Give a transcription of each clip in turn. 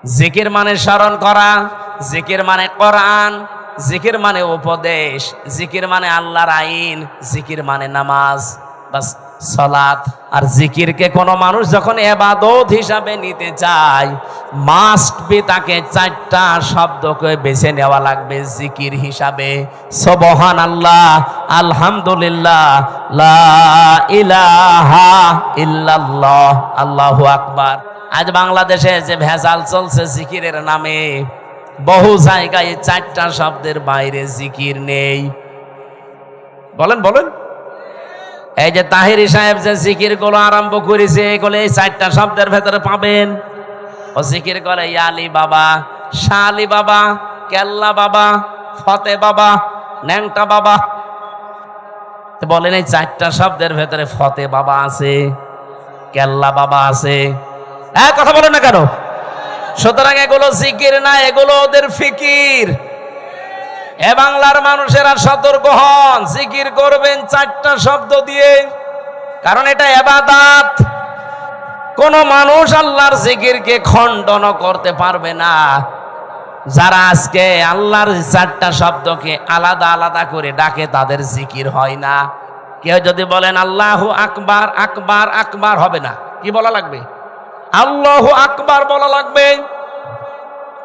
জিকির মানে স্মরণ করা, জিকির মানে কোরআন, জিকির মানে উপদেশ, জিকির মানে আল্লাহর আইন, জিকির মানে নামাজ, বাস সালাত। আর জিকিরকে কোনো মানুষ যখন ইবাদত হিসাবে নিতে চায়, মাস্ট বি তাকে চারটা শব্দকে বেছে নেওয়া লাগবে জিকির হিসাবে। সুবহানাল্লাহ, আলহামদুলিল্লাহ, লা ইলাহা ইল্লাল্লাহ, আল্লাহু আকবার। আজ বাংলাদেশে যে ভেজাল চলছে জিকিরের নামে, বহু জায়গায় চারটা শব্দের বাইরে জিকির নেই। বলেন বলেন, এই যে তাহিরি সাহেব যে জিকির গুলো আরম্ভ করেছে, এগুলো এই চারটা শব্দের ভেতরে পাবেন। ও জিকির করে ইয়ালি বাবা, শালি বাবা, কেল্লা বাবা, ফতে বাবা, ন্যাংটা বাবা। বলেন এই চারটা শব্দের ভেতরে ফতে বাবা আছে, কেল্লা বাবা আছে, কথা বলেন না কেন? সুতরাং এগুলো জিকির না, এগুলো ওদের ফিকির। এ বাংলার মানুষেরা সতর্ক হন, জিকির করবেন চারটা শব্দ দিয়ে, কারণ এটা ইবাদত। কোন মানুষ আল্লাহর জিকিরকে খণ্ডন করতে পারবে না। যারা আজকে আল্লাহর চারটা শব্দকে আলাদা আলাদা করে ডাকে, তাদের জিকির হয় না। কেউ যদি বলেন আল্লাহু আকবার, আকবার আকবার হবে না, কি বলা লাগবে? আল্লাহু আকবার বলা লাগবে।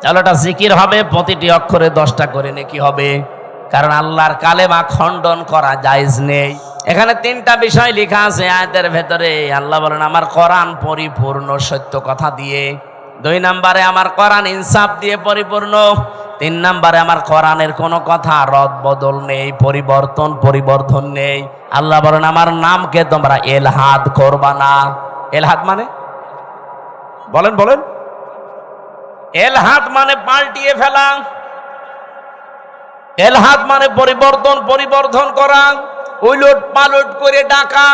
তাহলে এটা জিকির হবে, প্রতিটি অক্ষরে 10টা করে নেকি হবে, কারণ আল্লাহর কালেমা খণ্ডন করা জায়েজ নেই। এখানে 3টা বিষয় লেখা আছে আয়াতের ভেতরে। আল্লাহ বলেন আমার কোরআন পরিপূর্ণ সত্য কথা দিয়ে, 2 নম্বরে আমার কোরআন ইনসাফ দিয়ে পরিপূর্ণ, 3 নম্বরে আমার কোরআনের কোনো কথা রদ বদল নেই, পরিবর্তন নেই। আল্লাহ বলেন আমার নামকে তোমরা এলহাদ করবা না। এলহাদ মানে বলেন বলেন, এলহাদ মানে পাল্টিয়ে ফেলা, এলহাদ মানে পরিবর্তন করা, উলট পালট করে ডাকা।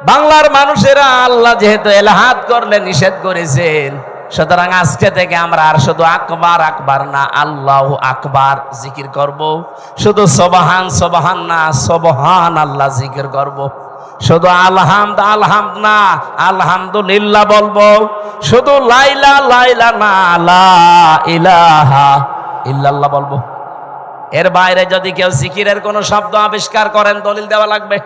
বাংলার মানুষেরা আল্লাহ যেহেতু এলহাদ করলে নিষেধ করেছেন, সুতরাং আজকে থেকে আমরা আর শুধু আকবার আকবার না, আল্লাহু আকবার জিকির করব। শুধু সুবহান সুবহান না, সুবহান আল্লাহ জিকির করব। শুধু আলহামদ আলহামদ না, আলহামদুলিল্লাহ বলবো। শুধু লাইলা লাইলা না, লা ইলাহা ইল্লাল্লাহ বলবো। এর বাইরে যদি কেউ জিকিরের কোনো শব্দ আবিষ্কার করেন, দলিল দেওয়া লাগবে।